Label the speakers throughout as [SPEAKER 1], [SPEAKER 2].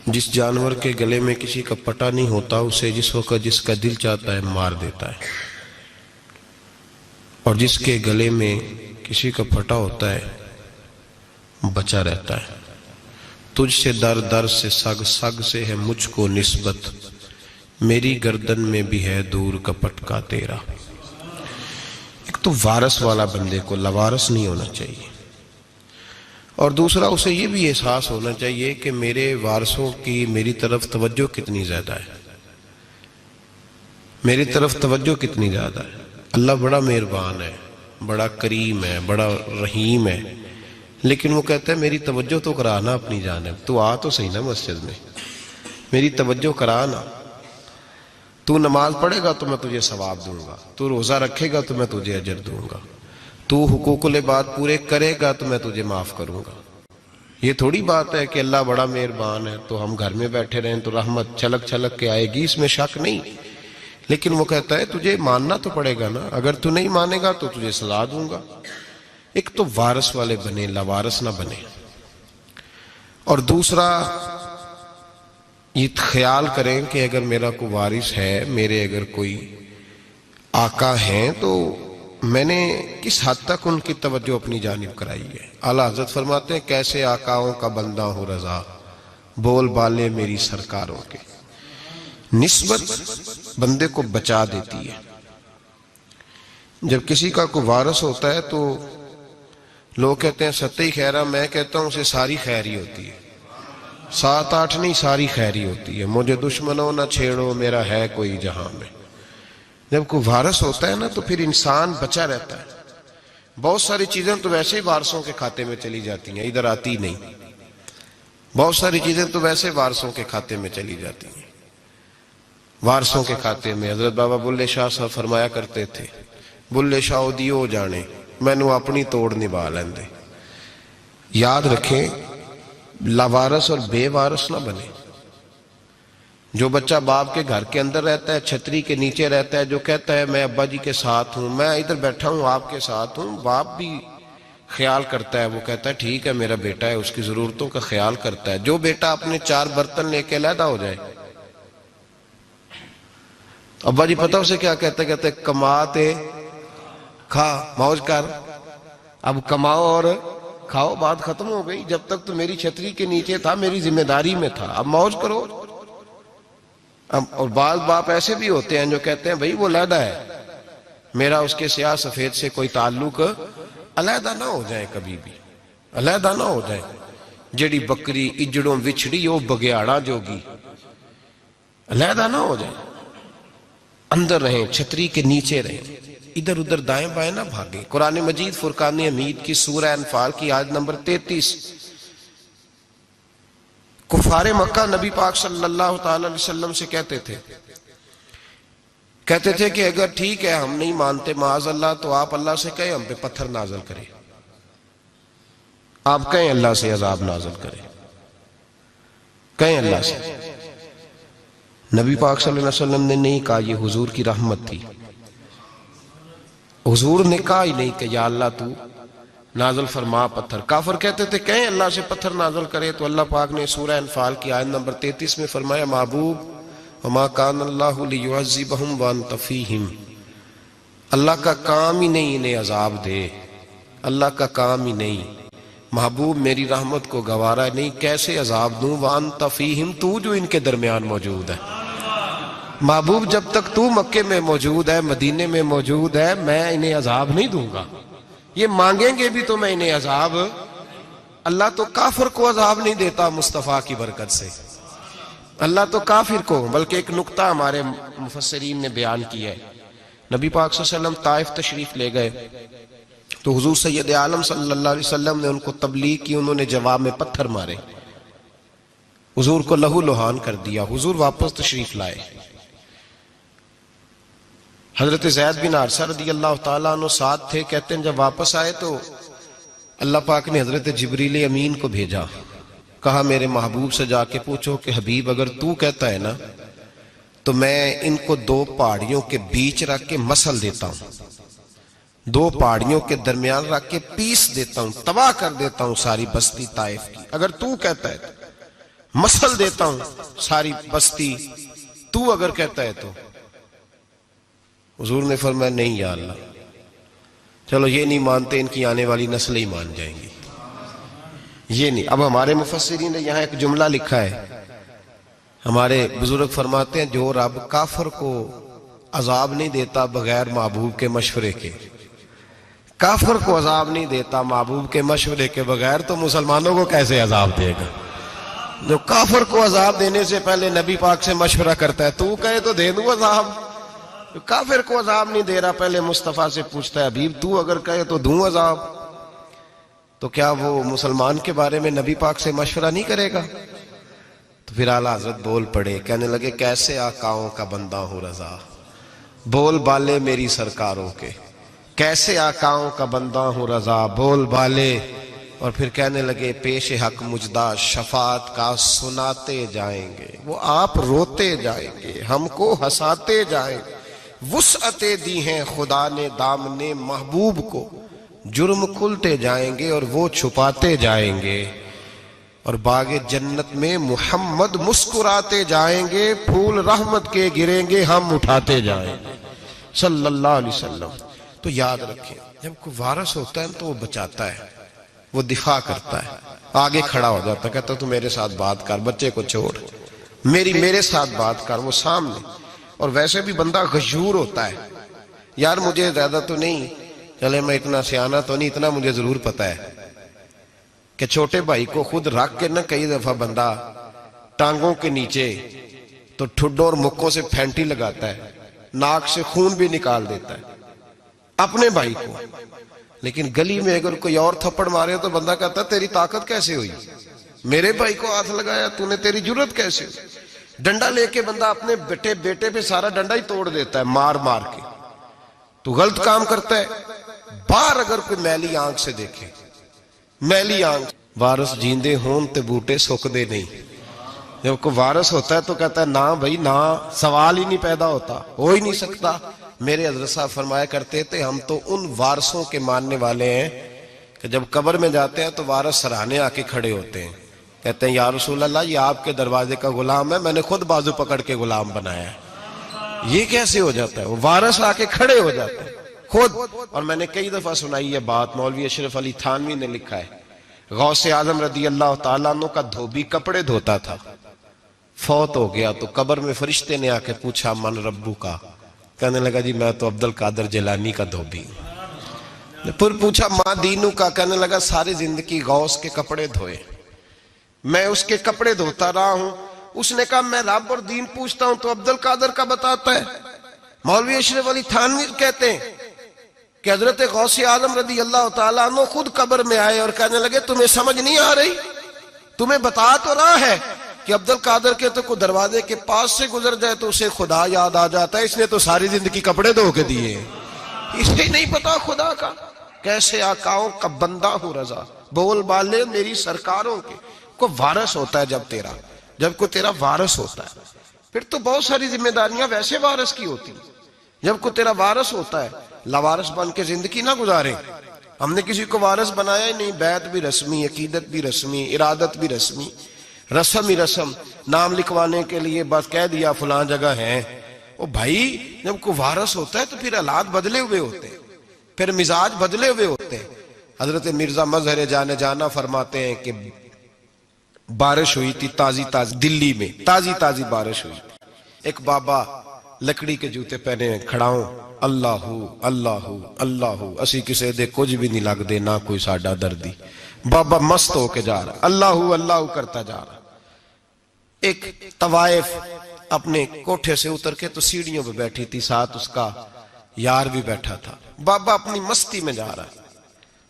[SPEAKER 1] جس جانور کے گلے میں کسی کا پٹا نہیں ہوتا اسے جس وقت جس کا دل چاہتا ہے مار دیتا ہے، اور جس کے گلے میں کسی کا پھٹا ہوتا ہے بچا رہتا ہے۔ تجھ سے در در سے سگ، سگ سے ہے مجھ کو نسبت، میری گردن میں بھی ہے دور کا پٹکا تیرا۔ ایک تو وارث والا بندے کو لوارث نہیں ہونا چاہیے، اور دوسرا اسے یہ بھی احساس ہونا چاہیے کہ میرے وارثوں کی میری طرف توجہ کتنی زیادہ ہے، میری طرف توجہ کتنی زیادہ ہے۔ اللہ بڑا مہربان ہے، بڑا کریم ہے، بڑا رحیم ہے، لیکن وہ کہتا ہے میری توجہ تو کرانا اپنی جانب، تو آ تو صحیح نا مسجد میں، میری توجہ کرانا۔ تو نماز پڑھے گا تو میں تجھے ثواب دوں گا، تو روزہ رکھے گا تو میں تجھے اجر دوں گا، تو حقوق العباد پورے کرے گا تو میں تجھے معاف کروں گا۔ یہ تھوڑی بات ہے کہ اللہ بڑا مہربان ہے تو ہم گھر میں بیٹھے رہیں تو رحمت چھلک چھلک کے آئے گی، اس میں شک نہیں، لیکن وہ کہتا ہے تجھے ماننا تو پڑے گا نا، اگر تو نہیں مانے گا تو تجھے سزا دوں گا۔ ایک تو وارث والے بنے، لوارث نہ بنے، اور دوسرا یہ خیال کریں کہ اگر میرا کوئی وارث ہے، میرے اگر کوئی آقا ہیں تو میں نے کس حد تک ان کی توجہ اپنی جانب کرائی ہے۔ اعلیٰ حضرت فرماتے ہیں کیسے آقاؤں کا بندہ ہوں رضا، بول بالے میری سرکاروں کے۔ نسبت بندے کو بچا دیتی ہے۔ جب کسی کا کوئی وارث ہوتا ہے تو لوگ کہتے ہیں ستّی خیرہ، میں کہتا ہوں اسے ساری خیر ہی ہوتی ہے، 7-8 نہیں، ساری خیر ہی ہوتی ہے۔ مجھے دشمنوں نہ چھیڑو، میرا ہے کوئی جہاں میں۔ جب کوئی وارث ہوتا ہے نا تو پھر انسان بچا رہتا ہے۔ بہت ساری چیزیں تو ویسے ہی وارثوں کے کھاتے میں چلی جاتی ہیں، ادھر آتی نہیں۔ بہت ساری چیزیں تو ویسے وارثوں کے کھاتے میں چلی جاتی ہیں۔ وارثوں کے کھاتے میں حضرت بابا بلے شاہ صاحب فرمایا کرتے تھے، بلے شاہ دیو جانے مینوں اپنی توڑ نبھا لیندے۔ یاد رکھیں لاوارث اور بے وارث نہ بنے۔ جو بچہ باپ کے گھر کے اندر رہتا ہے، چھتری کے نیچے رہتا ہے، جو کہتا ہے میں ابا جی کے ساتھ ہوں، میں ادھر بیٹھا ہوں آپ کے ساتھ ہوں، باپ بھی خیال کرتا ہے، وہ کہتا ہے ٹھیک ہے میرا بیٹا ہے، اس کی ضرورتوں کا خیال کرتا ہے۔ جو بیٹا اپنے 4 برتن لے کے علیحدہ ہو جائے، ابا جی پتہ اسے کیا کہتے کہتے کماتے کھا موج کر، اب کماؤ اور کھاؤ، بات ختم ہو گئی۔ جب تک تو میری چھتری کے نیچے تھا، میری ذمہ داری میں تھا، اب موج کرو۔ اور بعض باپ ایسے بھی ہوتے ہیں جو کہتے ہیں بھئی وہ علیحدہ ہے، میرا اس کے سیاہ سفید سے کوئی تعلق، علیحدہ نہ ہو جائے، کبھی بھی علیحدہ نہ ہو جائے۔ جڑی بکری اجڑوں وچھڑی وہ بگیاڑا جوگی، علیحدہ نہ ہو جائے، اندر رہیں، چھتری کے نیچے رہیں، ادھر ادھر دائیں بائیں نہ بھاگیں۔ قرآن مجید فرقان حمید کی سورہ انفال کی آیت نمبر 33، کفار مکہ نبی پاک صلی اللہ تعالی علیہ وسلم سے کہتے تھے کہ اگر ٹھیک ہے ہم نہیں مانتے معاذ اللہ تو آپ اللہ سے کہیں ہم پہ پتھر نازل کریں، آپ کہیں اللہ سے عذاب نازل کریں، کہیں اللہ سے۔ نبی پاک صلی اللہ علیہ وسلم نے نہیں کہا، یہ حضور کی رحمت تھی، حضور نے کہا ہی نہیں کہ یا اللہ تو نازل فرما پتھر۔ کافر کہتے تھے کہیں اللہ سے پتھر نازل کرے، تو اللہ پاک نے سورہ انفال کی آیت نمبر 33 میں فرمایا محبوب وما کان اللہ لیعذبہم وانت فیہم، اللہ کا کام ہی نہیں انہیں عذاب دے، اللہ کا کام ہی نہیں۔ محبوب میری رحمت کو گوارا نہیں، کیسے عذاب دوں، وانت فیہم، تو جو ان کے درمیان موجود ہے۔ محبوب جب تک تو مکے میں موجود ہے، مدینے میں موجود ہے، میں انہیں عذاب نہیں دوں گا۔ یہ مانگیں گے بھی تو میں انہیں عذاب، اللہ تو کافر کو عذاب نہیں دیتا مصطفیٰ کی برکت سے، اللہ تو کافر کو۔ بلکہ ایک نکتہ ہمارے مفسرین نے بیان کیا ہے، نبی پاک صلی اللہ علیہ وسلم طائف تشریف لے گئے تو حضور سید عالم صلی اللہ علیہ وسلم نے ان کو تبلیغ کی، انہوں نے جواب میں پتھر مارے، حضور کو لہو لہان کر دیا، حضور واپس تشریف لائے۔ حضرت زید بن حارثہ رضی اللہ تعالیٰ عنہ ساتھ تھے، کہتے ہیں جب واپس آئے تو اللہ پاک نے حضرت جبریل امین کو بھیجا، کہا میرے محبوب سے جا کے پوچھو کہ حبیب اگر تو کہتا ہے نا تو میں ان کو 2 پہاڑیوں کے بیچ رکھ کے مسل دیتا ہوں، 2 پہاڑیوں کے درمیان رکھ کے پیس دیتا ہوں، تباہ کر دیتا ہوں ساری بستی طائف کی، اگر تو کہتا ہے۔ مسل دیتا ہوں ساری بستی، تو اگر کہتا ہے تو۔ حضور نے فرمایا نہیں یا اللہ، چلو یہ نہیں مانتے، ان کی آنے والی نسلیں ہی مان جائیں گی، یہ نہیں۔ اب ہمارے مفسرین نے یہاں ایک جملہ لکھا ہے، ہمارے بزرگ فرماتے ہیں جو رب کافر کو عذاب نہیں دیتا بغیر محبوب کے مشورے کے، کافر کو عذاب نہیں دیتا محبوب کے مشورے کے بغیر، تو مسلمانوں کو کیسے عذاب دے گا؟ جو کافر کو عذاب دینے سے پہلے نبی پاک سے مشورہ کرتا ہے، تو کہے تو دے دوں عذاب۔ جو کافر کو عذاب نہیں دے رہا پہلے مصطفیٰ سے پوچھتا ہے حبیب تو اگر کہے تو دوں عذاب، تو کیا وہ مسلمان کے بارے میں نبی پاک سے مشورہ نہیں کرے گا؟ تو پھر اعلیٰ حضرت بول پڑے، کہنے لگے کیسے آقاؤں کا بندہ ہوں رضا، بول بالے میری سرکاروں کے، کیسے آقاؤں کا بندہ ہوں رضا، بول بالے۔ اور پھر کہنے لگے پیش حق مجدہ شفاعت کا سناتے جائیں گے، وہ آپ روتے جائیں گے، ہم کو ہنساتے جائیں گے، وسعتیں دی ہیں خدا نے دامن محبوب کو، جرم کھلتے جائیں گے اور وہ چھپاتے جائیں گے، اور باغ جنت میں محمد مسکراتے جائیں گے، پھول رحمت کے گریں گے، ہم اٹھاتے جائیں گے صلی اللہ علیہ وسلم۔ تو یاد رکھیں جب کوئی وارث ہوتا ہے تو وہ بچاتا ہے، وہ دفاع کرتا ہے، آگے کھڑا ہو جاتا ہے، کہتا تو میرے ساتھ بات کر، بچے کو چھوڑ، میرے ساتھ بات کر، وہ سامنے۔ اور ویسے بھی بندہ غیور ہوتا ہے، یار مجھے زیادہ تو نہیں، چلے میں اتنا سیانا تو نہیں، اتنا مجھے ضرور پتا ہے کہ چھوٹے بھائی کو خود رکھ کے نہ کئی دفعہ بندہ ٹانگوں کے نیچے تو ٹھڈوں اور مکوں سے پھینٹی لگاتا ہے، ناک سے خون بھی نکال دیتا ہے اپنے بھائی کو، لیکن گلی میں اگر کوئی اور تھپڑ مارے تو بندہ کہتا ہے تیری طاقت کیسے ہوئی، میرے بھائی کو ہاتھ لگایا تو نے، تیری جرت کیسے ہوئی؟ ڈنڈا لے کے بندہ اپنے بیٹے پہ سارا ڈنڈا ہی توڑ دیتا ہے مار مار کے، تو غلط کام کرتا ہے۔ باہر اگر کوئی میلی آنکھ سے دیکھے، میلی آنکھ، وارث جیندے ہون تے بوٹے سکدے نہیں، جب کوئی وارث ہوتا ہے تو کہتا ہے نا بھائی نا، سوال ہی نہیں پیدا ہوتا، ہو ہی نہیں سکتا۔ میرے حضرت صاحب فرمایا کرتے تھے ہم تو ان وارثوں کے ماننے والے ہیں کہ جب قبر میں جاتے ہیں تو وارث سراہنے آ کے کھڑے ہوتے ہیں، کہتے ہیں یا رسول اللہ یہ آپ کے دروازے کا غلام ہے، میں نے خود بازو پکڑ کے غلام بنایا ہے۔ یہ کیسے ہو جاتا ہے؟ وہ وارث آ کے کھڑے ہو جاتے ہیں خود۔ اور میں نے کئی دفعہ سنائی یہ بات، مولوی اشرف علی تھانوی نے لکھا ہے، غوث اعظم رضی اللہ تعالیٰ عنہ کا دھوبی کپڑے دھوتا تھا، فوت ہو گیا تو قبر میں فرشتے نے آ کے پوچھا من ربو کا، کہنے لگا جی میں تو عبد القادر جیلانی کا دھوبی ہوں۔ پھر پوچھا ماں دینو کا، کہنے لگا ساری زندگی غوث کے کپڑے دھوئے، میں اس کے کپڑے دھوتا رہا ہوں۔ اس نے کہا میں رب اور دین پوچھتا ہوں تو عبد القادر کا بتاتا ہے۔ مولوی اشرف علی تھانوی کہتے ہیں کہ حضرت غوث اعظم رضی اللہ تعالیٰ عنہ خود قبر میں آئے اور کہنے لگے تمہیں سمجھ نہیں آ رہی، تمہیں بتا تو رہا ہے کہ عبد القادر کے تو کوئی دروازے کے پاس سے گزر جائے تو اسے خدا یاد آ جاتا ہے، اس نے تو ساری زندگی کپڑے دھو کے دیے، اسے نہیں پتا خدا کا۔ کیسے آقاؤں کا بندہ ہوں رضا، بول بالے میری سرکاروں کے۔ کوئی وارث ہوتا ہے جب کوئی تیرا وارث ہوتا ہے، پھر تو بہت ساری ذمہ داریاں ویسے وارث کی ہوتی ہیں۔ جب کوئی تیرا وارث ہوتا ہے، لاوارث بن کے زندگی نہ گزارے۔ ہم نے کسی کو وارث بنایا ہی نہیں، بیعت بھی رسمی، عقیدت بھی رسمی، ارادت بھی رسمی، رسم ہی رسم، نام لکھوانے کے لیے بس کہہ دیا فلاں جگہ ہے۔ او بھائی جب کوئی وارث ہوتا ہے تو پھر حالات بدلے ہوئے ہوتے ہیں، پھر مزاج بدلے ہوئے ہوتے ہیں۔ حضرت مرزا مظہر جانا فرماتے ہیں کہ بارش ہوئی تھی تازی دلی میں تازی بارش ہوئی، ایک بابا لکڑی کے جوتے پہنے کھڑا ہوں، اللہ اللہ اسی کسے دے کچھ بھی نہیں لگ دے، نہ کوئی ساڈا دردی۔ بابا مست ہو کے جا رہا، اللہ کرتا جا رہا۔ ایک طوائف اپنے کوٹھے سے اتر کے تو سیڑھیوں پہ بیٹھی تھی، ساتھ اس کا یار بھی بیٹھا تھا۔ بابا اپنی مستی میں جا رہا ہے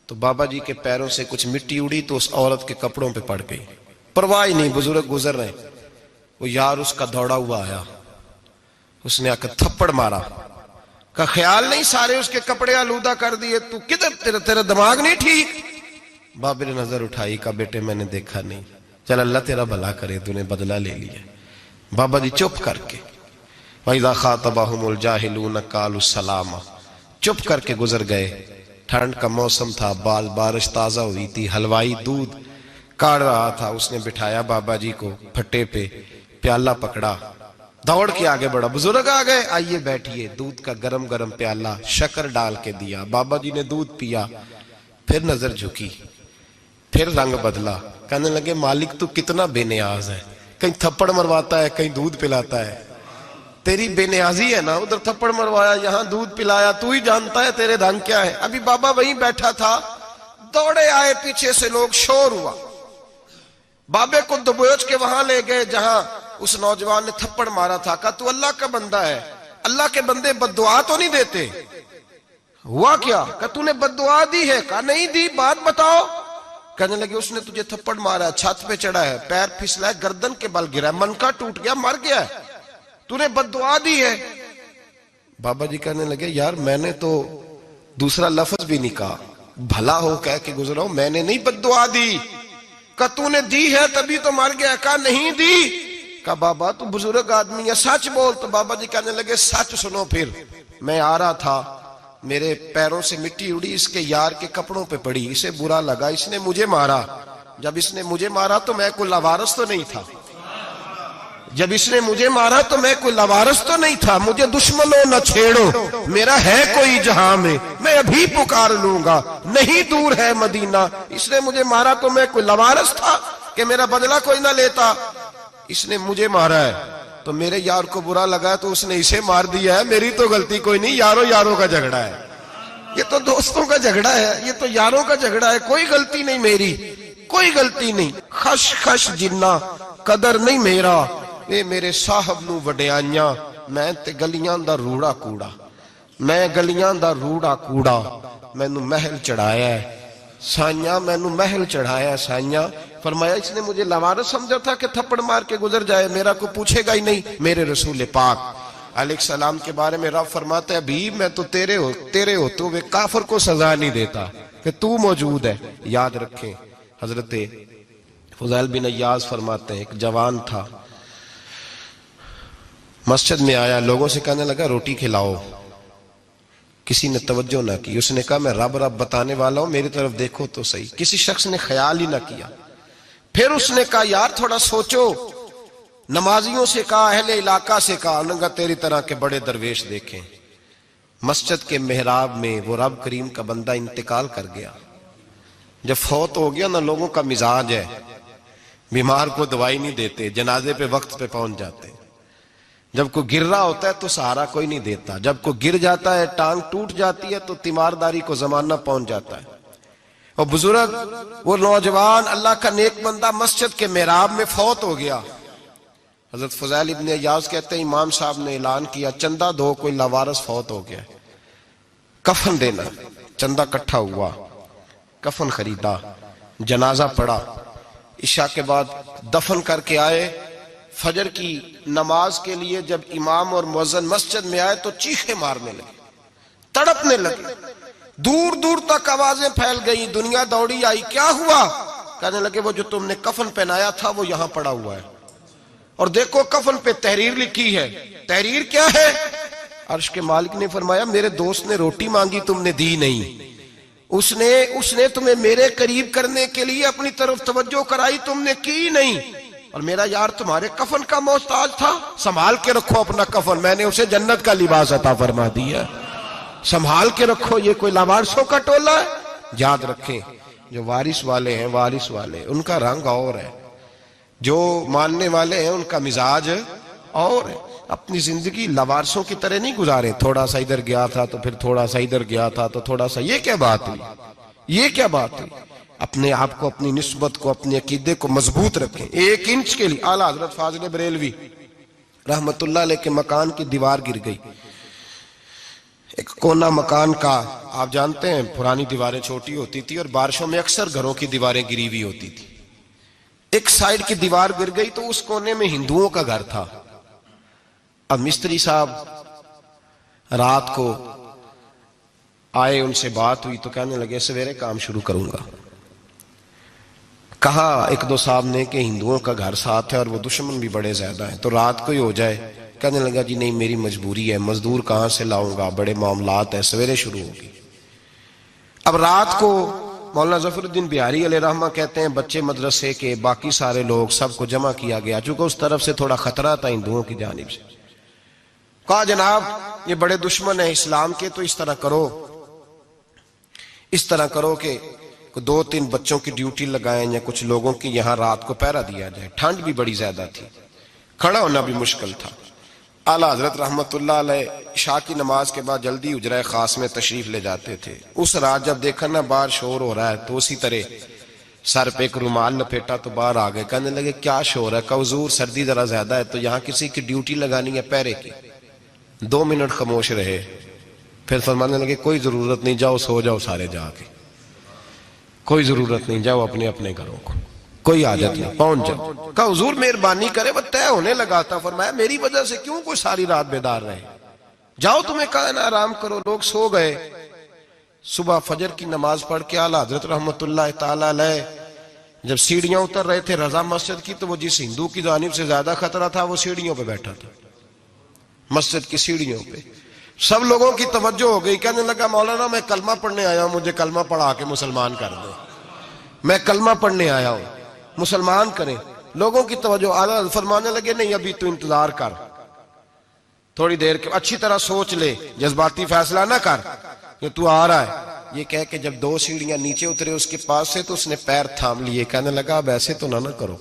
[SPEAKER 1] تو بابا جی کے پیروں سے کچھ مٹی اڑی تو اس عورت کے کپڑوں پہ پڑ گئی، پرواہ نہیں، بزرگ گزر رہے، وہ یار اس کا دوڑا ہوا آیا، اس نے آ کر تھپڑ مارا، کا خیال نہیں سارے اس کے کپڑے آلودہ کر دیے، تو کدھر تیرا دماغ نہیں ٹھیک؟ بابا نے نظر اٹھائی، کہا بیٹے میں نے دیکھا نہیں، چل اللہ تیرا بھلا کرے، تو نے بدلہ لے لیا۔ بابا جی چپ کر کے وَإِذَا خَاطَبَهُمُ الْجَاهِلُونَ قَالُوا السَّلَامَ، چپ کر کے گزر گئے۔ ٹھنڈ کا موسم تھا، بارش تازہ ہوئی تھی، حلوائی دودھ کاٹ رہا تھا، اس نے بٹھایا بابا جی کو پھٹے پہ، پیالہ پکڑا، دوڑ کے آگے بڑھا، بزرگ آ گئے، آئیے بیٹھیے، دودھ کا گرم گرم پیالہ شکر ڈال کے دیا، بابا جی نے دودھ پیا، پھر نظر جھکی، پھر رنگ بدلا، کہنے لگے مالک تو کتنا بے نیاز ہے، کہیں تھپڑ مرواتا ہے، کہیں دودھ پلاتا ہے، تیری بے نیازی ہے نا، ادھر تھپڑ مروایا، یہاں دودھ پلایا، تو ہی جانتا ہے تیرے رنگ کیا ہے۔ ابھی بابا وہیں بیٹھا تھا، دوڑے آئے پیچھے سے لوگ، شور ہوا، بابے کو دبوچ کے وہاں لے گئے جہاں اس نوجوان نے تھپڑ مارا تھا، کہا تو اللہ کا بندہ ہے، اللہ کے بندے بد دعا تو نہیں دیتے، ہوا کیا؟ کہا تو نے بد دعا دی ہے؟ کہا نہیں دی، بات بتاؤ۔ کہنے لگے اس نے تجھے تھپڑ مارا ہے، چھت پہ چڑھا ہے، پیر پھسلا ہے، گردن کے بل گرا ہے، منکا ٹوٹ گیا، مر گیا ہے، تو نے بد دعا دی ہے۔ بابا جی کہنے لگے یار میں نے تو دوسرا لفظ بھی نہیں کہا، بھلا ہو کہہ کے گزرا ہوں، میں نے نہیں بد دعا دی۔ کہا تو نے دی ہے تبھی تو مر گیا، کہا نہیں دی۔ کہا بابا تو بزرگ آدمی ہے، سچ بول۔ تو بابا جی کہنے لگے سچ سنو، پھر میں آ رہا تھا، میرے پیروں سے مٹی اڑی، اس کے یار کے کپڑوں پہ پڑی، اسے برا لگا، اس نے مجھے مارا، جب اس نے مجھے مارا تو میں کوئی لاوارث تو نہیں تھا، جب اس نے مجھے مارا تو میں کوئی لاوارث تو نہیں تھا، مجھے دشمنوں نہ چھیڑو، میرا ہے کوئی جہاں میں ابھی پکار لوں گا، نہیں دور ہے مدینہ، اس نے مجھے مارا تو میں کوئی لاوارث تھا کہ میرا بدلہ کوئی نہ لیتا، اس نے مجھے مارا ہے تو میرے یار کو برا لگا تو اس نے اسے مار دیا ہے، میری تو غلطی کوئی نہیں، یاروں یاروں کا جھگڑا ہے، یہ تو دوستوں کا جھگڑا ہے، یہ تو یاروں کا جھگڑا ہے، کوئی غلطی نہیں میری، کوئی غلطی نہیں، خش خش جنہ قدر نہیں میرا، اے میرے صاحب نو وڈیاں، میں تے گلیاں دا روڑا کوڑا، میں گلیاں دا روڑا کوڑا، میں نو محل چڑھایا ہے سائیاں، میں نو محل چڑھایا ہے سائیاں۔ فرمایا اس نے مجھے لاوارث سمجھا تھا کہ تھپڑ مار کے گزر جائے، میرا کو پوچھے گا ہی نہیں۔ میرے رسول پاک علیہ السلام کے بارے میں رب فرماتا ہے ابھی میں تو تیرے ہوتے ہوئے کافر کو سزا نہیں دیتا کہ تو موجود ہے۔ یاد رکھیں حضرت فضیل بن عیاض فرماتے ہیں ایک جوان تھا، مسجد میں آیا، لوگوں سے کہنے لگا روٹی کھلاؤ، کسی نے توجہ نہ کی، اس نے کہا میں رب رب بتانے والا ہوں، میری طرف دیکھو تو صحیح، کسی شخص نے خیال ہی نہ کیا۔ پھر اس نے کہا یار تھوڑا سوچو، نمازیوں سے کہا، اہل علاقہ سے کہا، انہوں نے کہا تیری طرح کے بڑے درویش دیکھیں۔ مسجد کے محراب میں وہ رب کریم کا بندہ انتقال کر گیا، جب فوت ہو گیا نا، لوگوں کا مزاج ہے بیمار کو دوائی نہیں دیتے، جنازے پہ وقت پہ پہنچ جاتے، جب کوئی گر رہا ہوتا ہے تو سہارا کوئی نہیں دیتا، جب کوئی گر جاتا ہے ٹانگ ٹوٹ جاتی ہے تو تیمارداری کو زمانہ پہنچ جاتا ہے۔ اور بزرگ وہ نوجوان اللہ کا نیک بندہ مسجد کے محراب میں فوت ہو گیا۔ حضرت فضیل ابن عیاض کہتے ہیں امام صاحب نے اعلان کیا چندہ دو، کوئی لاوارث فوت ہو گیا، کفن دینا، چندہ کٹھا ہوا، کفن خریدا، جنازہ پڑا، عشاء کے بعد دفن کر کے آئے، فجر کی نماز کے لیے جب امام اور مؤذن مسجد میں آئے تو چیخیں مارنے لگے، تڑپنے لگے، دور دور تک آوازیں پھیل گئی، دنیا دوڑی آئی، کیا ہوا؟ کہنے لگے وہ جو تم نے کفن پہنایا تھا وہ یہاں پڑا ہوا ہے، اور دیکھو کفن پہ تحریر لکھی ہے۔ تحریر کیا ہے؟ عرش کے مالک نے فرمایا میرے دوست نے روٹی مانگی تم نے دی نہیں، اس نے تمہیں میرے قریب کرنے کے لیے اپنی طرف توجہ کرائی، تم نے کی نہیں، اور میرا یار تمہارے کفن کا محتاج تھا، سنبھال کے رکھو اپنا کفن، میں نے اسے جنت کا لباس عطا فرما دیا، سنبھال کے رکھو، یہ کوئی لاوارثوں کا ٹولہ ہے۔ یاد رکھیں جو وارث والے ہیں، وارث والے ان کا رنگ اور ہے، جو ماننے والے ہیں ان کا مزاج اور ہے۔ اپنی زندگی لاوارثوں کی طرح نہیں گزارے، تھوڑا سا ادھر گیا تھا تو پھر تھوڑا سا ادھر گیا تھا تو تھوڑا سا، یہ کیا بات ہوئی، یہ کیا بات ہوئی؟ اپنے آپ کو، اپنی نسبت کو، اپنے عقیدے کو مضبوط رکھیں۔ 1 انچ کے لیے اعلیٰ حضرت فاضل بریلوی رحمت اللہ علیہ کے مکان کی دیوار گر گئی، ایک کونا مکان کا، آپ جانتے ہیں پرانی دیواریں چھوٹی ہوتی تھی اور بارشوں میں اکثر گھروں کی دیواریں گری ہوئی ہوتی تھی، ایک سائیڈ کی دیوار گر گئی تو اس کونے میں ہندوؤں کا گھر تھا۔ اب مستری صاحب رات کو آئے، ان سے بات ہوئی تو کہنے لگے سویرے کام شروع کروں گا۔ کہا 1-2 صاحب نے کہ ہندوؤں کا گھر ساتھ ہے اور وہ دشمن بھی بڑے زیادہ ہیں تو رات کو ہی ہو جائے۔ کہنے لگا جی نہیں میری مجبوری ہے، مزدور کہاں سے لاؤں گا، بڑے معاملات ہیں، سویرے شروع ہوگی۔ اب رات کو مولانا ظفر الدین بہاری علیہ رحمہ کہتے ہیں بچے مدرسے کے باقی سارے لوگ سب کو جمع کیا گیا، چونکہ اس طرف سے تھوڑا خطرہ تھا ہندوؤں کی جانب سے. کہا جناب یہ بڑے دشمن ہیں اسلام کے، تو اس طرح کرو کہ 2-3 بچوں کی ڈیوٹی لگائیں یا کچھ لوگوں کی یہاں رات کو پہرا دیا جائے. ٹھنڈ بھی بڑی زیادہ تھی، کھڑا ہونا بھی مشکل تھا. اعلیٰ حضرت رحمت اللہ علیہ عشاء کی نماز کے بعد جلدی حجرہ خاص میں تشریف لے جاتے تھے. اس رات جب دیکھا نا باہر شور ہو رہا ہے تو اسی طرح سر پہ ایک رومال لپیٹا تو باہر آ گئے. کہنے لگے کیا شور ہے؟ کہ حضور سردی ذرا زیادہ ہے تو یہاں کسی کی ڈیوٹی لگانی ہے پہرے کی. 2 منٹ خاموش رہے، پھر فرمانے لگے کوئی ضرورت نہیں، جاؤ سو جاؤ سارے جا کے، کوئی ضرورت نہیں، جاؤ اپنے اپنے گھروں کو، کوئی عادت نہیں، پہنچ جاؤ. کہا حضور مہربانی کرے، وہ طے ہونے لگا تھا. فرمایا میری وجہ سے کیوں کوئی ساری رات بیدار رہے، جاؤ تمہیں کہا نا آرام کرو. لوگ سو گئے. صبح فجر کی نماز پڑھ کے اعلیٰ حضرت رحمت اللہ تعالی علیہ جب سیڑھیاں اتر رہے تھے رضا مسجد کی، تو وہ جس ہندو کی جانب سے زیادہ خطرہ تھا وہ سیڑھیوں پہ بیٹھا تھا، مسجد کی سیڑھیوں پہ. سب لوگوں کی توجہ ہو گئی. کہنے لگا مولانا میں کلمہ پڑھنے آیا ہوں، مجھے کلمہ پڑھا کے مسلمان کر دو، میں کلمہ پڑھنے آیا ہوں، مسلمان کریں. لوگوں کی توجہ. اعلیٰ فرمانے لگے نہیں ابھی تو انتظار کر، تھوڑی دیر کے اچھی طرح سوچ لے، جذباتی فیصلہ نہ کر کہ تو آ رہا ہے. یہ کہہ کے جب 2 سیڑھیاں نیچے اترے اس کے پاس سے تو اس نے پیر تھام لیے. کہنے لگا اب ایسے تو نہ کرو،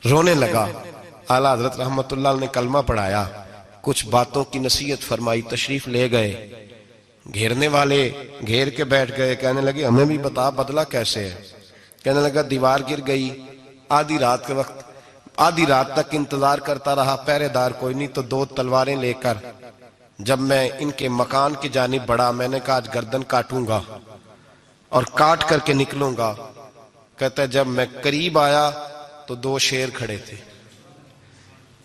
[SPEAKER 1] رونے لگا. اعلیٰ حضرت رحمت اللہ نے کلمہ پڑھایا، کچھ باتوں کی نصیحت فرمائی، تشریف لے گئے. گھیرنے والے گھیر کے بیٹھ گئے. کہنے لگے ہمیں بھی بتا بدلہ کیسے ہے. کہنے لگا دیوار گر گئی، آدھی رات تک انتظار کرتا رہا، پہرے دار کوئی نہیں، تو 2 تلواریں لے کر جب میں ان کے مکان کی جانب بڑھا، میں نے کہا آج گردن کاٹوں گا اور کاٹ کر کے نکلوں گا. کہتا ہے جب میں قریب آیا تو 2 شیر کھڑے تھے،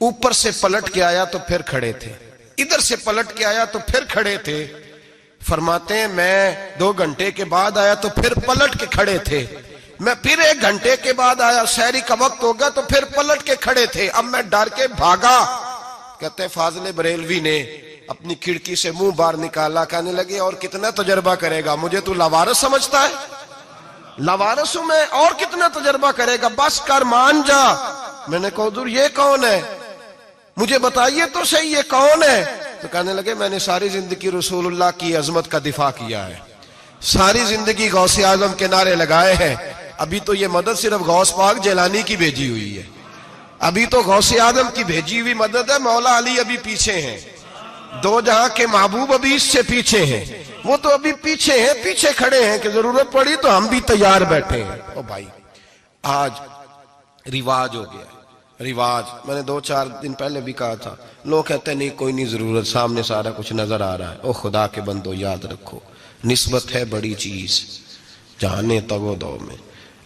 [SPEAKER 1] اوپر سے پلٹ کے آیا تو پھر کھڑے تھے، ادھر سے پلٹ کے آیا تو پھر کھڑے تھے. فرماتے ہیں میں 2 گھنٹے کے بعد آیا تو پھر پلٹ کے کھڑے تھے، میں پھر 1 گھنٹے کے بعد آیا، سحری کا وقت ہو گیا تو پھر پلٹ کے کھڑے تھے. اب میں ڈر کے بھاگا. کہتے ہیں فاضل بریلوی نے اپنی کھڑکی سے منہ باہر نکالا. کہنے لگے اور کتنا تجربہ کرے گا، مجھے تو لاوارث سمجھتا ہے، لاوارث ہوں میں، اور کتنا تجربہ کرے گا، بس کر مان جا. میں نے کہا حضور یہ کون ہے، مجھے بتائیے تو صحیح یہ کون ہے. تو کہنے لگے میں نے ساری زندگی رسول اللہ کی عظمت کا دفاع کیا ہے، ساری زندگی غوث اعظم کے نعرے لگائے ہیں. ابھی تو یہ مدد صرف غوث پاک جیلانی کی بھیجی ہوئی ہے، ابھی تو غوث اعظم کی بھیجی ہوئی مدد ہے. مولا علی ابھی پیچھے ہیں، 2 جہاں کے محبوب ابھی اس سے پیچھے ہیں، وہ تو ابھی پیچھے ہیں، پیچھے کھڑے ہیں کہ ضرورت پڑی تو ہم بھی تیار بیٹھے ہیں. او بھائی آج رواج ہو گیا، رواج. میں نے 2-4 دن پہلے بھی کہا تھا، لوگ کہتے ہیں نہیں کوئی نہیں ضرورت، سامنے سارا کچھ نظر آ رہا ہے. او خدا کے بندو یاد رکھو نسبت ہے بڑی چیز، جانے تگو دو میں.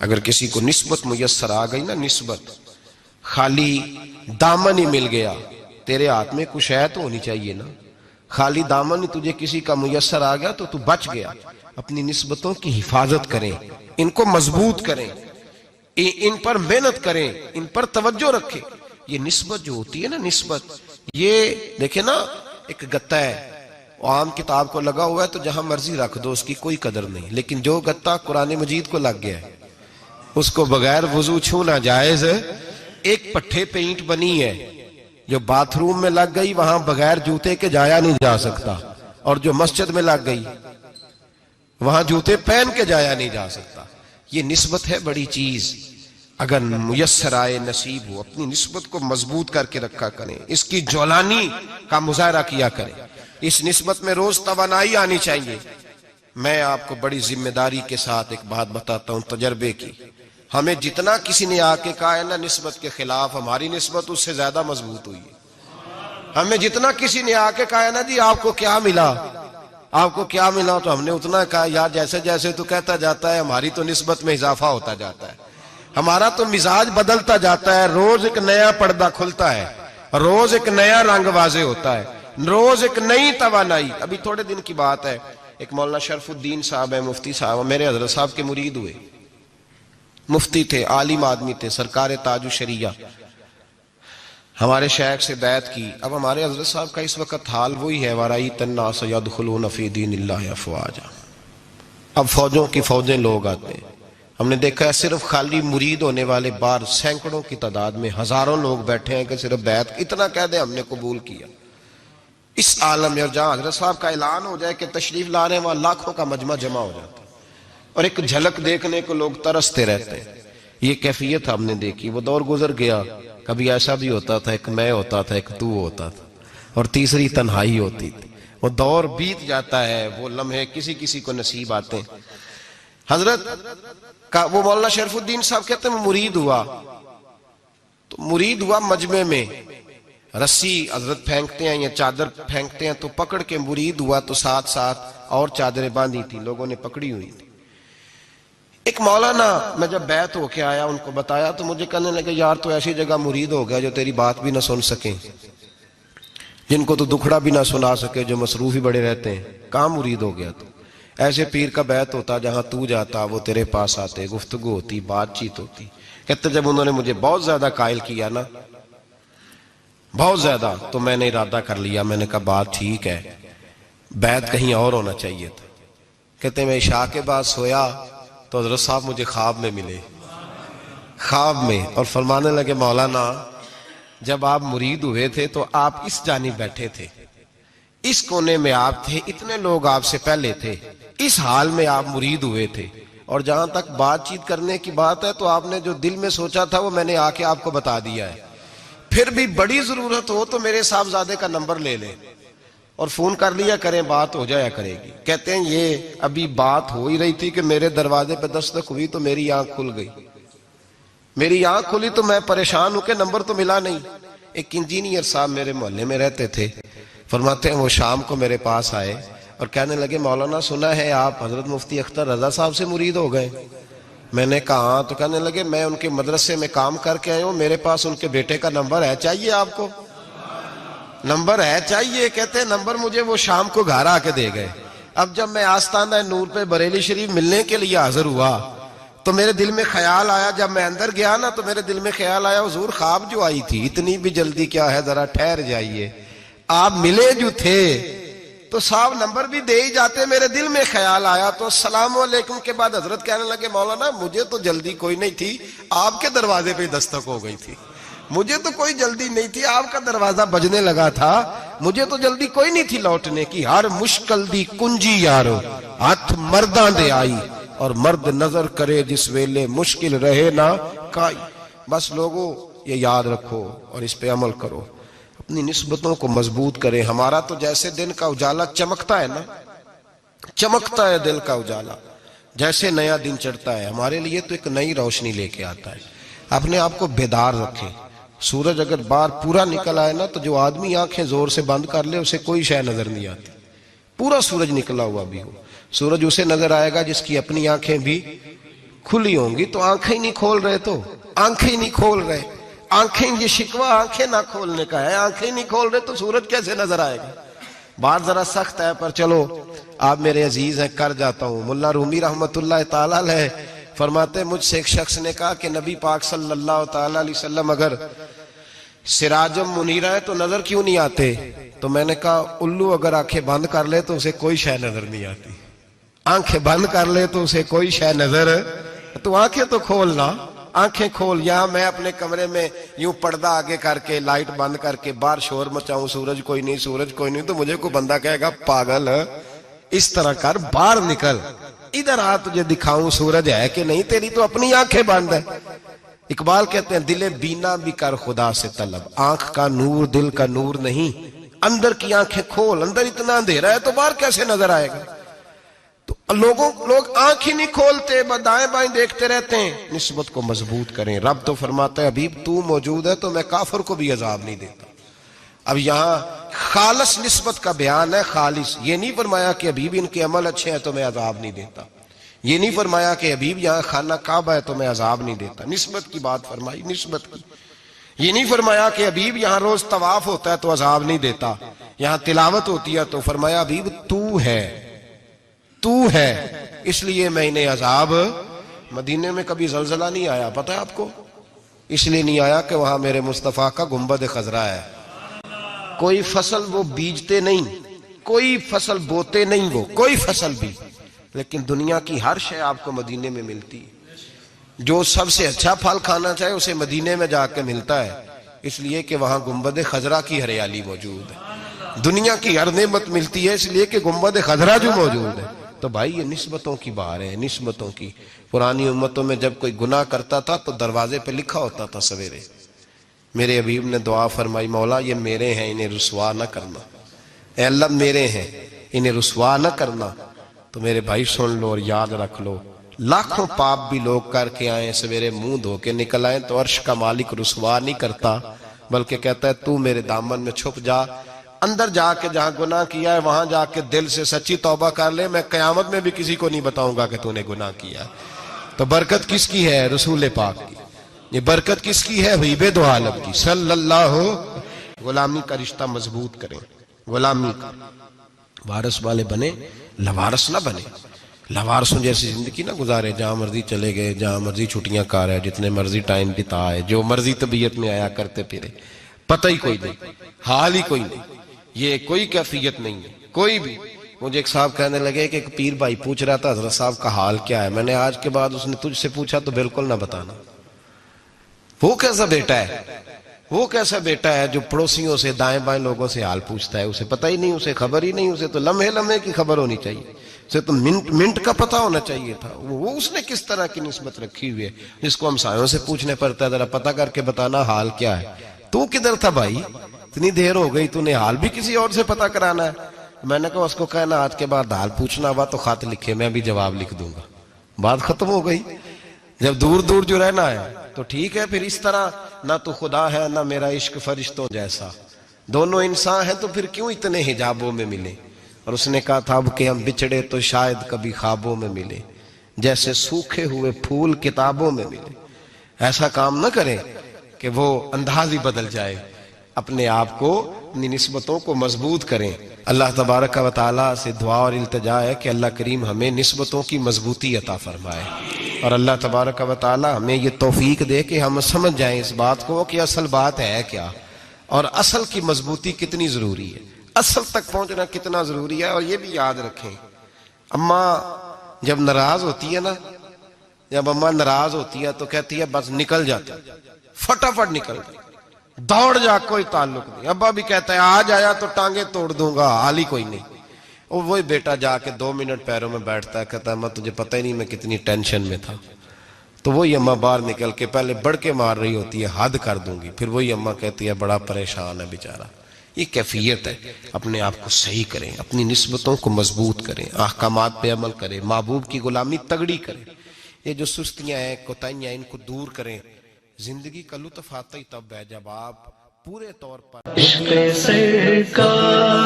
[SPEAKER 1] اگر کسی کو نسبت میسر آ گئی نا، نسبت، خالی دامن ہی مل گیا، تیرے ہاتھ میں کچھ ہے تو ہونی چاہیے نا. خالی دامن ہی تجھے کسی کا میسر آ گیا تو بچ گیا. اپنی نسبتوں کی حفاظت کریں، ان کو مضبوط کریں، ان پر محنت کریں، ان پر توجہ رکھیں. یہ نسبت جو ہوتی ہے نا، نسبت، یہ دیکھیں نا ایک گتا ہے، وہ عام کتاب کو لگا ہوا ہے تو جہاں مرضی رکھ دو، اس کی کوئی قدر نہیں. لیکن جو گتا قرآن مجید کو لگ گیا ہے اس کو بغیر وضو چھونا جائز ہے. ایک پٹھے پہ اینٹ بنی ہے، جو باتھ روم میں لگ گئی وہاں بغیر جوتے کے جایا نہیں جا سکتا، اور جو مسجد میں لگ گئی وہاں جوتے پہن کے جایا نہیں جا سکتا. یہ نسبت ہے بڑی چیز. اگر میسر آئے، نصیب ہو، اپنی نسبت کو مضبوط کر کے رکھا کریں، اس کی جولانی کا مظاہرہ کیا کریں. اس نسبت میں روز توانائی آنی چاہیے. میں آپ کو بڑی ذمہ داری کے ساتھ ایک بات بتاتا ہوں تجربے کی. ہمیں جتنا کسی نے آ کے کہا ہے نا نسبت کے خلاف، ہماری نسبت اس سے زیادہ مضبوط ہوئی ہے. ہمیں جتنا کسی نے آ کے کہا ہے نا جی آپ کو کیا ملا، آپ کو کیا ملا، تو ہم نے اتنا کہا یار جیسے جیسے تو کہتا جاتا ہے ہماری تو نسبت میں اضافہ ہوتا جاتا ہے، ہمارا تو مزاج بدلتا جاتا ہے. روز ایک نیا پردہ کھلتا ہے، روز ایک نیا رنگ واضح ہوتا ہے، روز ایک نئی توانائی. ابھی تھوڑے دن کی بات ہے، ایک مولانا شرف الدین صاحب ہے، مفتی صاحب، میرے حضرت صاحب کے مرید ہوئے، مفتی تھے، عالم آدمی تھے، سرکار تاج الشریعہ. ہمارے شیخ سے بیعت کی. اب ہمارے حضرت صاحب کا اس وقت حال وہی ہے، وَرَأَيْتَ النَّاسَ يَدْخُلُونَ فِي دِينِ اللَّهِ أَفْوَاجًا. اب فوجوں کی فوجیں لوگ آتے ہیں. ہم نے دیکھا ہے صرف خالی مرید ہونے والے باہر سینکڑوں کی تعداد میں ہزاروں لوگ بیٹھے ہیں کہ صرف بیعت اتنا کہہ دیں ہم نے قبول کیا. اس عالم میں اور جہاں حضرت صاحب کا اعلان ہو جائے کہ تشریف لا رہے ہیں وہاں لاکھوں کا مجمع جمع ہو جاتا ہے اور ایک جھلک دیکھنے کو لوگ ترستے رہتے ہیں. یہ کیفیت ہم نے دیکھی. وہ دور گزر گیا. کبھی ایسا بھی ہوتا تھا ایک میں ہوتا تھا ایک تو ہوتا تھا اور تیسری تنہائی ہوتی تھی. وہ دور بیت جاتا ہے. وہ لمحے کسی کسی کو نصیب آتے ہیں. حضرت کا وہ مولانا شرف الدین صاحب کہتے ہیں مرید ہوا تو مرید ہوا مجمع میں رسی حضرت پھینکتے ہیں یا چادر پھینکتے ہیں تو پکڑ کے مرید ہوا تو ساتھ ساتھ اور چادریں باندھی تھی لوگوں نے پکڑی ہوئی تھی. ایک مولانا میں جب بیعت ہو کے آیا ان کو بتایا تو مجھے کہنے لگے یار تو ایسی جگہ مرید ہو گیا جو تیری بات بھی نہ سن سکیں, جن کو تو دکھڑا بھی نہ سنا سکے, جو مصروف ہی بڑے رہتے ہیں. کہاں مرید ہو گیا تو؟ ایسے پیر کا بیعت ہوتا جہاں تو جاتا وہ تیرے پاس آتے, گفتگو ہوتی, بات چیت ہوتی. کہتے جب انہوں نے مجھے بہت زیادہ قائل کیا نا بہت زیادہ تو میں نے ارادہ کر لیا. میں نے کہا بات ٹھیک ہے بیعت کہیں اور ہونا چاہیے تھا. کہتے ہیں میں عشاء کے بعد سویا تو حضرت صاحب مجھے خواب میں ملے, خواب میں, اور فرمانے لگے مولانا جب آپ مرید ہوئے تھے تو آپ اس جانب بیٹھے تھے, اس کونے میں آپ تھے, اتنے لوگ آپ سے پہلے تھے, اس حال میں آپ مرید ہوئے تھے, اور جہاں تک بات چیت کرنے کی بات ہے تو آپ نے جو دل میں سوچا تھا وہ میں نے آ کے آپ کو بتا دیا ہے. پھر بھی بڑی ضرورت ہو تو میرے صاحبزادے کا نمبر لے لیں اور فون کر لیا کریں, بات ہو جایا کرے گی. کہتے ہیں یہ ابھی بات ہو ہی رہی تھی کہ میرے دروازے پہ دستک ہوئی تو میری آنکھ کھل گئی. میری آنکھ کھلی تو میں پریشان ہوں کہ نمبر تو ملا نہیں. ایک انجینئر صاحب میرے محلے میں رہتے تھے, فرماتے ہیں وہ شام کو میرے پاس آئے اور کہنے لگے مولانا سنا ہے آپ حضرت مفتی اختر رضا صاحب سے مرید ہو گئے. میں نے کہا ہاں. تو کہنے لگے میں ان کے مدرسے میں کام کر کے آیا ہوں, میرے پاس ان کے بیٹے کا نمبر ہے, چاہیے آپ کو؟ نمبر ہے چاہیے. کہتے ہیں نمبر مجھے وہ شام کو گھر آ کے دے گئے. اب جب میں آستانہ نور پہ بریلی شریف ملنے کے لیے حاضر ہوا تو میرے دل میں خیال آیا, جب میں اندر گیا نا تو میرے دل میں خیال آیا حضور خواب جو آئی تھی اتنی بھی جلدی کیا ہے, ذرا ٹھہر جائیے, آپ ملے جو تھے تو صاحب نمبر بھی دے ہی جاتے. میرے دل میں خیال آیا تو السلام علیکم کے بعد حضرت کہنے لگے مولانا مجھے تو جلدی کوئی نہیں تھی, آپ کے دروازے پہ دستک ہو گئی تھی. مجھے تو کوئی جلدی نہیں تھی, آپ کا دروازہ بجنے لگا تھا, مجھے تو جلدی کوئی نہیں تھی لوٹنے کی. ہر مشکل دی کنجی یارو ہاتھ مرداں دے آئی, اور مرد نظر کرے جس ویلے مشکل رہے نہ کائی. بس لوگوں یہ یاد رکھو اور اس پہ عمل کرو, اپنی نسبتوں کو مضبوط کریں. ہمارا تو جیسے دن کا اجالا چمکتا ہے نا, چمکتا ہے دل کا اجالا, جیسے نیا دن چڑھتا ہے ہمارے لیے تو ایک نئی روشنی لے کے آتا ہے. اپنے آپ کو بیدار رکھیں. سورج اگر باہر پورا نکل آئے نا تو جو آدمی آنکھیں زور سے بند کر لے اسے کوئی شے نظر نہیں آتی. پورا سورج نکلا ہوا بھی ہو, سورج اسے نظر آئے گا جس کی اپنی آنکھیں بھی کھلی ہوں گی. تو آنکھیں نہیں کھول رہے, تو آنکھیں نہیں کھول رہے, آنکھیں, یہ شکوہ آنکھیں نہ کھولنے کا ہے. آنکھیں نہیں کھول رہے تو سورج کیسے نظر آئے گا؟ بات ذرا سخت ہے پر چلو آپ میرے عزیز ہیں کر جاتا ہوں. ملا رومی رحمت اللہ تعالیٰ علیہ فرماتے مجھ سے ایک شخص نے کہا کہ نبی پاک صلی اللہ تعالیٰ علیہ وسلم اگر سراجم منیرہ ہے تو نظر کیوں نہیں آتے؟ تو میں نے کہا الو اگر آنکھیں بند کر لے تو اسے کوئی شے نظر نہیں آتی. آنکھیں بند کر لے تو اسے کوئی شے نظر, تو آنکھیں تو کھولنا, آنکھیں کھول. یہاں میں اپنے کمرے میں یوں پردہ آگے کر کے لائٹ بند کر کے باہر شور مچاؤں سورج کوئی نہیں سورج کوئی نہیں, تو مجھے کوئی بندہ کہے گا پاگل اس طرح کر, باہر نکل, ادھر آ تجھے دکھاؤں سورج ہے کہ نہیں, تیری تو اپنی آنکھیں بند ہے. اقبال کہتے ہیں دل بینا بھی کر خدا سے طلب, آنکھ کا نور دل کا نور نہیں, اندر کی آنکھیں کھول, اندر اتنا اندھیرا ہے تو باہر کیسے نظر آئے گا؟ تو لوگ آنکھ ہی نہیں کھولتے, دائیں بائیں دیکھتے رہتے ہیں. نسبت کو مضبوط کریں. رب تو فرماتا ہے حبیب تو موجود ہے تو میں کافر کو بھی عذاب نہیں دیتا. اب یہاں خالص نسبت کا بیان ہے, خالص. یہ نہیں فرمایا کہ حبیب ان کے عمل اچھے ہیں تو میں عذاب نہیں دیتا. یہ نہیں فرمایا کہ حبیب یہاں خانہ کعبہ ہے تو میں عذاب نہیں دیتا. نسبت کی بات فرمائی, نسبت کی. یہ نہیں فرمایا کہ حبیب یہاں روز طواف ہوتا ہے تو عذاب نہیں دیتا. یہاں تلاوت ہوتی ہے تو فرمایا حبیب تو ہے اس لیے میں انہیں عذاب. مدینے میں کبھی زلزلہ نہیں آیا, پتہ ہے آپ کو؟ اس لیے نہیں آیا کہ وہاں میرے مصطفیٰ کا گنبد خضرا ہے. کوئی فصل وہ بیجتے نہیں, کوئی فصل بوتے نہیں, وہ کوئی فصل بھی. لیکن دنیا کی ہر شے آپ کو مدینے میں ملتی ہے. جو سب سے اچھا پھل کھانا چاہے اسے مدینے میں جا کے ملتا ہے، اس لیے کہ وہاں گنبد خضرا کی ہریالی موجود ہے. دنیا کی ہر نعمت ملتی ہے اس لیے کہ گنبد خضرا جو موجود ہے. تو بھائی یہ نسبتوں کی بار ہے، نسبتوں کی. پرانی امتوں میں جب کوئی گناہ کرتا تھا تو دروازے پہ لکھا ہوتا تھا سویرے. میرے حبیب نے دعا فرمائی، مولا یہ میرے ہیں انہیں رسوا نہ کرنا. اے اللہ میرے ہیں انہیں رسوا نہ کرنا. تو میرے بھائی سن لو اور یاد رکھ لو، لاکھوں پاپ بھی لوگ کر کے آئیں، سویرے منہ دھو کے نکل آئیں تو عرش کا مالک رسوا نہیں کرتا، بلکہ کہتا ہے تو میرے دامن میں چھپ جا. اندر جا کے جہاں گناہ کیا ہے وہاں جا کے دل سے سچی توبہ کر لے، میں قیامت میں بھی کسی کو نہیں بتاؤں گا کہ تو نے گناہ کیا ہے. تو برکت کس کی ہے؟ رسول پاک کی. یہ برکت کس کی ہے؟ حبیب دو عالم کی صلی اللہ. غلامی کا رشتہ مضبوط کریں، غلامی کا. وارث والے بنے، لوارث نہ بنے. لوارثوں جیسی زندگی نہ گزارے، جہاں مرضی چلے گئے، جہاں مرضی چھٹیاں کار ہے، جتنے مرضی ٹائم بتائے، جو مرضی طبیعت میں آیا کرتے پھرے، پتہ ہی کوئی نہیں، حال ہی کوئی نہیں. یہ کوئی کیفیت نہیں ہے کوئی بھی. مجھے ایک صاحب کہنے لگے کہ ایک پیر بھائی پوچھ رہا تھا حضرت صاحب کا حال کیا ہے. میں نے آج کے بعد اس نے تجھ سے پوچھا تو بالکل نہ بتانا. وہ کیسا بیٹا ہے، وہ کیسا بیٹا ہے جو پڑوسیوں سے دائیں بائیں لوگوں سے حال پوچھتا ہے؟ اسے پتہ ہی نہیں، اسے خبر ہی نہیں. اسے تو لمحے لمحے کی خبر ہونی چاہیے، اسے تو منٹ منٹ کا پتہ ہونا چاہیے تھا. وہ اس نے کس طرح کی نسبت رکھی ہوئی ہے جس کو ہم سایوں سے پوچھنے پڑتا ہے ذرا پتہ کر کے بتانا حال کیا ہے. تو کدھر تھا بھائی؟ اتنی دیر ہو گئی، تو نے حال بھی کسی اور سے پتہ کرانا ہے. میں نے کہا اس کو کہنا آج کے بعد حال پوچھنا ہوا تو خط لکھے، میں بھی جواب لکھ دوں گا. بات ختم ہو گئی. جب دور دور جو رہنا ہے تو ٹھیک ہے. پھر اس طرح نہ تو خدا ہے نہ میرا عشق فرشتوں جیسا، دونوں انسان ہیں تو پھر کیوں اتنے حجابوں میں ملے. اور اس نے کہا تھا اب کہ ہم بچھڑے تو شاید کبھی خوابوں میں ملے، جیسے سوکھے ہوئے پھول کتابوں میں ملے. ایسا کام نہ کریں کہ وہ انداز ہی بدل جائے. اپنے آپ کو، اپنی نسبتوں کو مضبوط کریں. اللہ تبارک و تعالیٰ سے دعا اور التجا ہے کہ اللہ کریم ہمیں نسبتوں کی مضبوطی عطا فرمائے، اور اللہ تبارک و تعالیٰ ہمیں یہ توفیق دے کہ ہم سمجھ جائیں اس بات کو کہ اصل بات ہے کیا، اور اصل کی مضبوطی کتنی ضروری ہے، اصل تک پہنچنا کتنا ضروری ہے. اور یہ بھی یاد رکھیں، اماں جب ناراض ہوتی ہے نا، جب اماں ناراض ہوتی ہے تو کہتی ہے بس نکل جاتی، فٹافٹ نکل جاتی، دوڑ جا، کوئی تعلق نہیں. ابا بھی کہتا ہے آج آیا تو ٹانگیں توڑ دوں گا، حال ہی کوئی نہیں. اور وہی بیٹا جا کے 2 منٹ پیروں میں بیٹھتا ہے، کہتا ہے اماں تجھے پتہ ہی نہیں میں کتنی ٹینشن میں تھا. تو وہی اماں باہر نکل کے پہلے بڑھ کے مار رہی ہوتی ہے حد کر دوں گی، پھر وہی اماں کہتی ہے بڑا پریشان ہے بیچارہ. یہ کیفیت ہے. اپنے آپ کو صحیح کریں، اپنی نسبتوں کو مضبوط کریں، احکامات پہ عمل کریں، محبوب کی غلامی تگڑی کریں. یہ جو سستیاں ہیں، کوتاہیاں ہیں، ان کو دور کریں. زندگی کا لطف آتا ہی تب ہے جب آپ پورے طور پر
[SPEAKER 2] عشق سرکار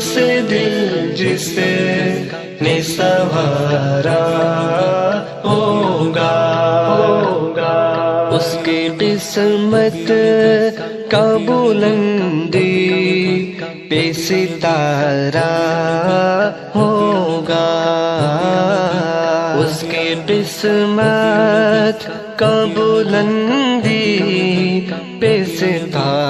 [SPEAKER 2] سے دل جس نے سنوارا ہوگا، اس کی قسمت کا بلندی پہ ستارہ ہوگا، اس کی قسمت کا بلندی پہ ستارہ